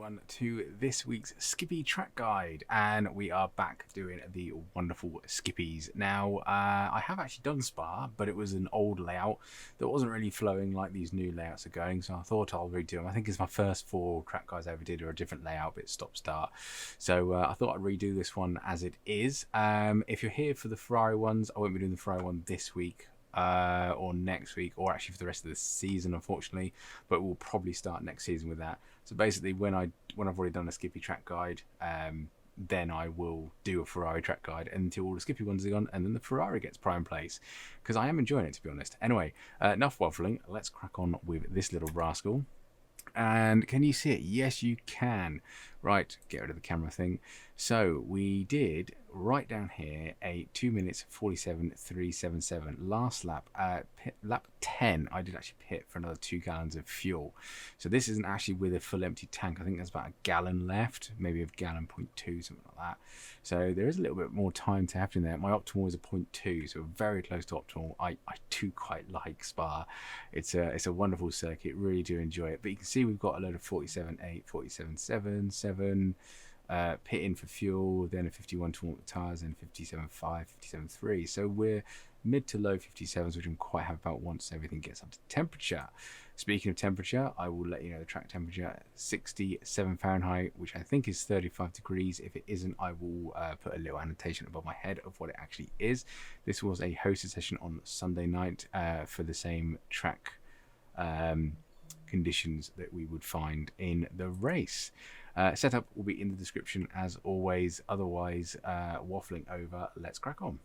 everyone to this week's Skippy track guide, and we are back doing the wonderful Skippies. Now, I have actually done Spa, but it was an old layout that wasn't really flowing like these new layouts are going, so I thought I'll redo them. I think it's my first 4 track guides I ever did are a different layout, but stop-start. So I thought I'd redo this one as it is. If you're here for the Ferrari ones, I won't be doing the Ferrari one this week. Or next week, or actually for the rest of the season, unfortunately, but we'll probably start next season with that. So basically, when I've already done a Skippy track guide, then I will do a Ferrari track guide until all the Skippy ones are gone, and then the Ferrari gets prime place, because I am enjoying it, to be honest. Anyway, enough waffling. Let's crack on with this little rascal. And can you see it? Yes, you can. Right, get rid of the camera thing. So we did right down here a 2 minutes 47.377 last lap. Lap 10, I did actually pit for another 2 gallons of fuel. So this isn't actually with a full empty tank. I think there's about a gallon left, maybe a gallon 0.2, something like that. So there is a little bit more time to have in there. My optimal is a 0.2, so very close to optimal. I do quite like Spa. It's a wonderful circuit. Really do enjoy it. But you can see we've got a load of 47.8, 47.7, 7. Pit in for fuel, then a 51 to warm up the tyres, and 57.5, 57.3. So we're mid to low 57s, which I'm quite happy about once everything gets up to temperature. Speaking of temperature, I will let you know the track temperature, 67 Fahrenheit, which I think is 35 degrees. If it isn't, I will put a little annotation above my head of what it actually is. This was a hosted session on Sunday night for the same track conditions that we would find in the race. Setup will be in the description as always. Otherwise, waffling over, let's crack on.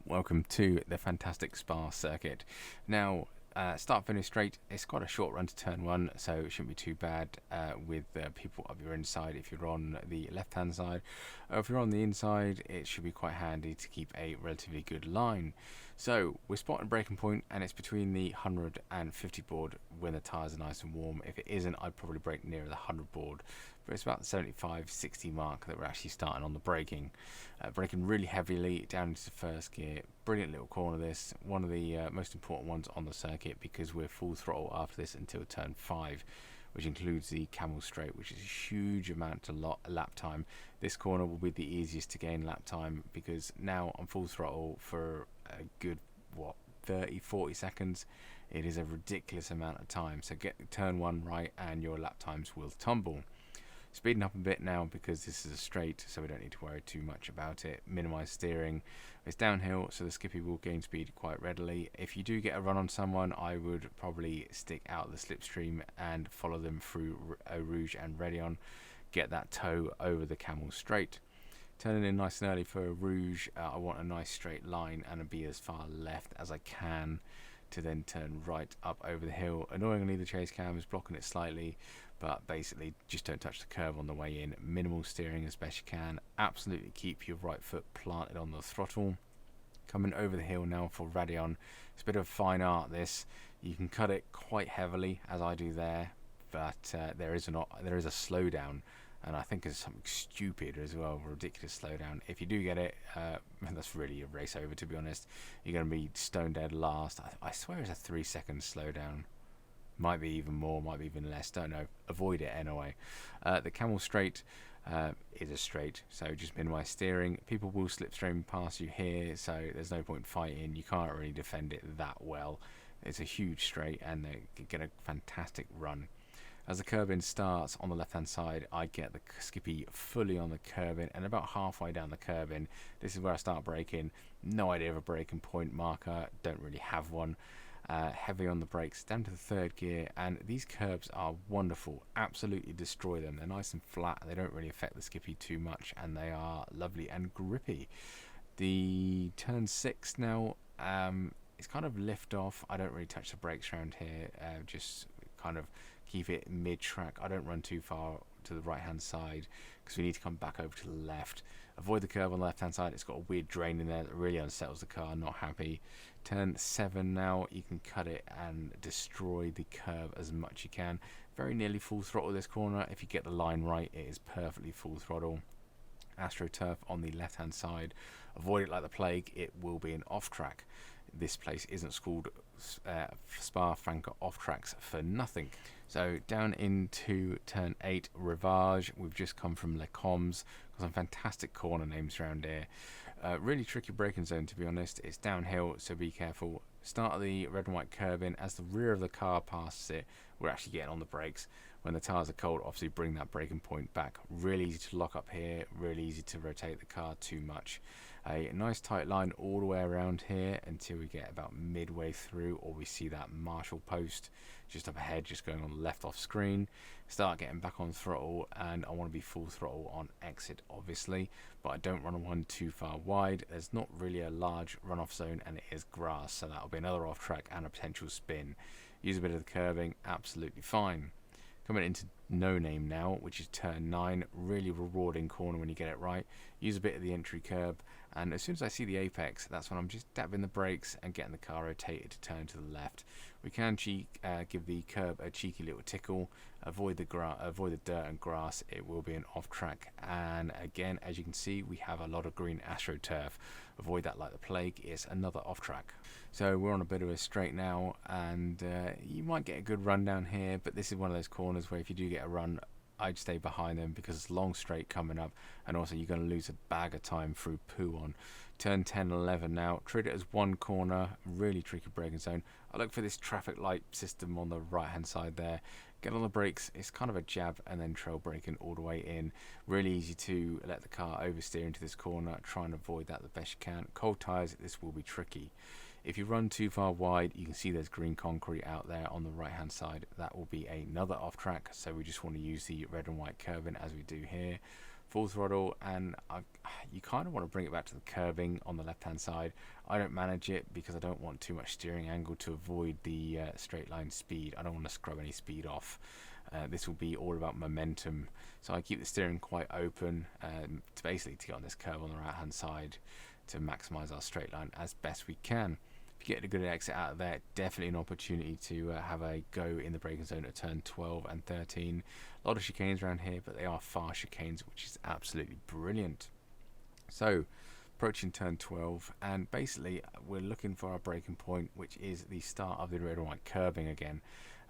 Welcome to the fantastic Spa circuit. Now, start finish straight. It's quite a short run to turn 1, so it shouldn't be too bad with people up your inside if you're on the left hand side. If you're on the inside, it should be quite handy to keep a relatively good line. So we're spotting braking point, and it's between the 100 and 50 board when the tyres are nice and warm. If it isn't, I'd probably brake nearer the 100 board, but it's about the 75-60 mark that we're actually starting on the braking. Braking really heavily down into the first gear. Brilliant little corner this, one of the most important ones on the circuit, because we're full throttle after this until turn 5, which includes the camel straight, which is a huge amount of lap time. This corner will be the easiest to gain lap time, because now I'm full throttle for a good 30-40 seconds. It is a ridiculous amount of time, so get turn 1 right and your lap times will tumble. Speeding up a bit now because this is a straight, so we don't need to worry too much about it. Minimize steering. It's downhill, so the Skippy will gain speed quite readily. If you do get a run on someone, I would probably stick out the slipstream and follow them through Eau Rouge and Redion. Get that toe over the camel straight. Turning in nice and early for a Rouge, I want a nice straight line and be as far left as I can to then turn right up over the hill. Annoyingly, the chase cam is blocking it slightly, but basically just don't touch the curb on the way in. Minimal steering as best you can. Absolutely keep your right foot planted on the throttle. Coming over the hill now for Radion. It's a bit of fine art this. You can cut it quite heavily as I do there, but there is a slowdown. And I think it's something stupid as well, ridiculous slowdown. If you do get it, that's really a race over, to be honest. You're going to be stone dead last. I swear it's a 3-second slowdown. Might be even more, might be even less, don't know. Avoid it anyway. The camel straight is a straight, so just minimize steering. People will slipstream past you here, so there's no point fighting. You can't really defend it that well. It's a huge straight, and they get a fantastic run. As the curb-in starts on the left-hand side, I get the Skippy fully on the curb-in, and about halfway down the curb-in, this is where I start braking. No idea of a braking point marker, don't really have one. Heavy on the brakes, down to the 3rd gear, and these curbs are wonderful. Absolutely destroy them. They're nice and flat, they don't really affect the Skippy too much, and they are lovely and grippy. The turn 6 now, it's kind of lift off. I don't really touch the brakes around here, just kind of keep it mid-track. I don't run too far to the right-hand side because we need to come back over to the left. Avoid the curve on the left-hand side. It's got a weird drain in there that really unsettles the car. Not happy. Turn 7 now. You can cut it and destroy the curve as much as you can. Very nearly full throttle this corner. If you get the line right, it is perfectly full throttle. AstroTurf on the left-hand side. Avoid it like the plague. It will be an off-track. This place isn't Spa-Francorchamps off tracks for nothing. So down into turn 8, Rivage. We've just come from Les Combes. Got some fantastic corner names around here. Really tricky braking zone, to be honest. It's downhill, so be careful. Start of the red and white curve in. As the rear of the car passes it, we're actually getting on the brakes. When the tyres are cold, obviously bring that braking point back. Really easy to lock up here, really easy to rotate the car too much. A nice tight line all the way around here until we get about midway through, or we see that Marshall post just up ahead, just going on the left off screen. Start getting back on throttle, and I want to be full throttle on exit, obviously, but I don't run one too far wide. There's not really a large runoff zone, and it is grass, so that'll be another off track and a potential spin. Use a bit of the curving, absolutely fine. Coming into No Name now, which is turn 9, really rewarding corner when you get it right. Use a bit of the entry curb, and as soon as I see the apex, that's when I'm just dabbing the brakes and getting the car rotated to turn to the left. We can give the curb a cheeky little tickle, avoid the dirt and grass. It will be an off track, and again, as you can see, we have a lot of green AstroTurf. Avoid that like the plague. It's another off track. So we're on a bit of a straight now, and you might get a good run down here, but this is one of those corners where if you do get a run, I'd stay behind them because it's long straight coming up, and also you're going to lose a bag of time through poo on. Turn 10 and 11 now. Treat it as one corner, really tricky braking zone. I look for this traffic light system on the right hand side there. Get on the brakes, it's kind of a jab and then trail braking all the way in. Really easy to let the car oversteer into this corner. Try and avoid that the best you can. Cold tyres, this will be tricky. If you run too far wide, you can see there's green concrete out there on the right hand side. That will be another off track, so we just want to use the red and white curving as we do here. Full throttle, and you kind of want to bring it back to the curving on the left hand side. I don't manage it because I don't want too much steering angle to avoid the straight line speed. I don't want to scrub any speed off. This will be all about momentum, so I keep the steering quite open to basically to get on this curve on the right hand side to maximize our straight line as best we can. If you get a good exit out of there, definitely an opportunity to have a go in the braking zone at turn 12 and 13. A lot of chicanes around here, but they are fast chicanes, which is absolutely brilliant. So approaching turn 12, and basically we're looking for our braking point, which is the start of the red and white curving again.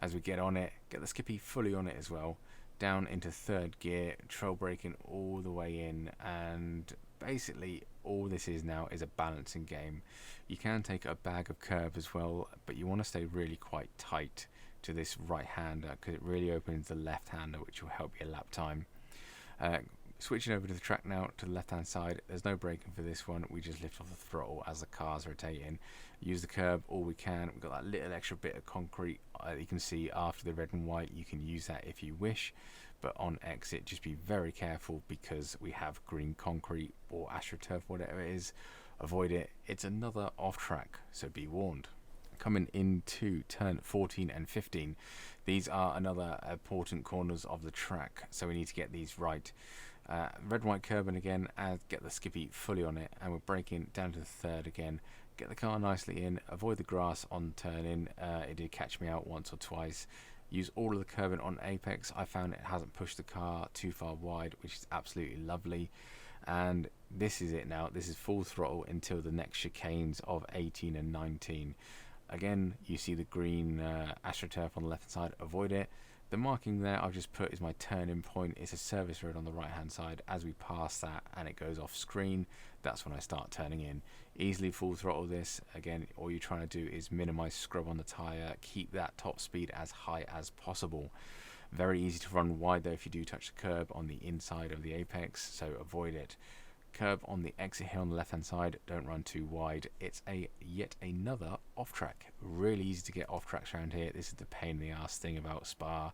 As we get on it, get the Skippy fully on it as well, down into third gear, trail braking all the way in, and basically all this is now is a balancing game. You can take a bag of curve as well, but you want to stay really quite tight to this right hander because it really opens the left hander, which will help your lap time. Switching over to the track now to the left hand side, there's no braking for this one. We just lift off the throttle as the car's rotating. Use the curb all we can. We've got that little extra bit of concrete you can see after the red and white. You can use that if you wish, but on exit just be very careful because we have green concrete or AstroTurf, whatever it is. Avoid it. It's another off track, so be warned. Coming into turn 14 and 15, these are another important corners of the track, so we need to get these right. Red and white curbing again, and get the Skippy fully on it, and we're braking down to the third again. Get the car nicely in, avoid the grass on turn in. It did catch me out once or twice. Use all of the curbing on apex. I found it hasn't pushed the car too far wide, which is absolutely lovely. And this is it now. This is full throttle until the next chicanes of 18 and 19. Again, you see the green AstroTurf on the left hand side. Avoid it. The marking there I've just put is my turn-in point. It's a service road on the right hand side. As we pass that and it goes off screen, that's when I start turning in. Easily full throttle this. Again, all you're trying to do is minimize scrub on the tyre. Keep that top speed as high as possible. Very easy to run wide though if you do touch the curb on the inside of the apex, so avoid it. Curb on the exit here on the left hand side, don't run too wide. It's yet another off track. Really easy to get off tracks around here. This is the pain in the ass thing about Spa,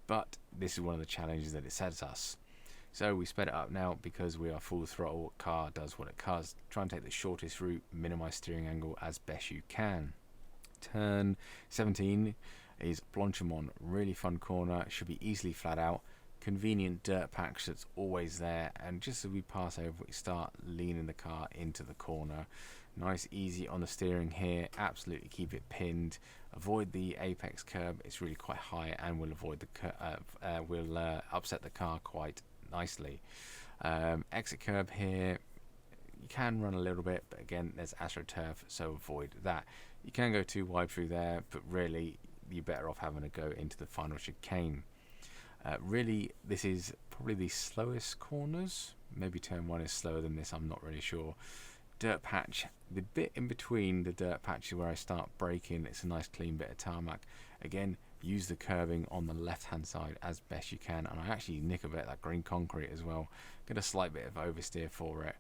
but this is one of the challenges that it sets us. So we sped it up now because we are full throttle. Car does what it does. Try and take the shortest route, minimize steering angle as best you can. Turn 17 is Blanchimont. Really fun corner, should be easily flat out. Convenient dirt patch that's always there, and just as we pass over we start leaning the car into the corner. Nice easy on the steering here, absolutely keep it pinned. Avoid the apex curb, it's really quite high and will avoid the upset the car quite nicely. Exit curb here, you can run a little bit, but again, there's AstroTurf, so avoid that. You can go too wide through there, but really you're better off having to go into the final chicane. Really, this is probably the slowest corners. Maybe turn 1 is slower than this, I'm not really sure. Dirt patch, the bit in between the dirt patch is where I start braking. It's a nice clean bit of tarmac. Again, use the curving on the left hand side as best you can, and I actually nick a bit of that green concrete as well. Get a slight bit of oversteer for it.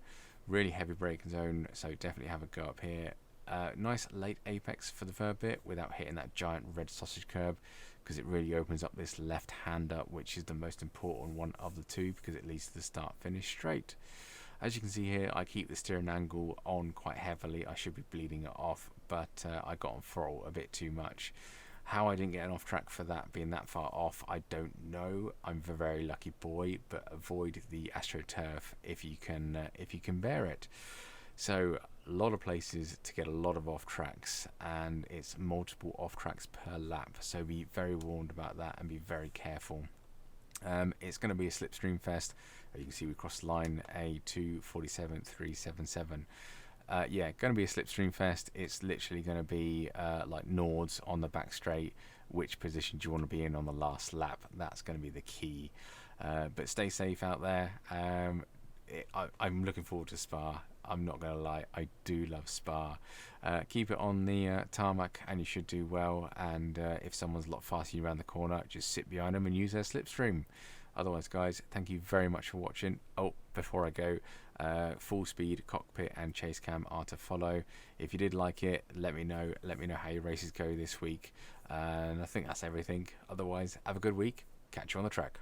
Really heavy braking zone, so definitely have a go up here. Nice late apex for the third bit without hitting that giant red sausage curb, because it really opens up this left hander, which is the most important one of the two, because it leads to the start finish straight. As you can see here, I keep the steering angle on quite heavily. I should be bleeding it off, but I got on throttle a bit too much. How I didn't get an off track for that being that far off, I don't know. I'm a very lucky boy, but avoid the AstroTurf if you can bear it. So a lot of places to get a lot of off tracks, and it's multiple off tracks per lap. So be very warned about that and be very careful. It's going to be a slipstream fest. You can see we crossed the line A247.377. Yeah, going to be a slipstream fest. It's literally going to be like Nords on the back straight. Which position do you want to be in on the last lap? That's going to be the key. But stay safe out there. I'm looking forward to Spa. I'm not going to lie, I do love Spa. Keep it on the tarmac and you should do well, and if someone's a lot faster around the corner, just sit behind them and use their slipstream. Otherwise guys, thank you very much for watching. Oh, before I go, full speed cockpit and chase cam are to follow. If you did like it, let me know how your races go this week, and I think that's everything. Otherwise, have a good week, catch you on the track.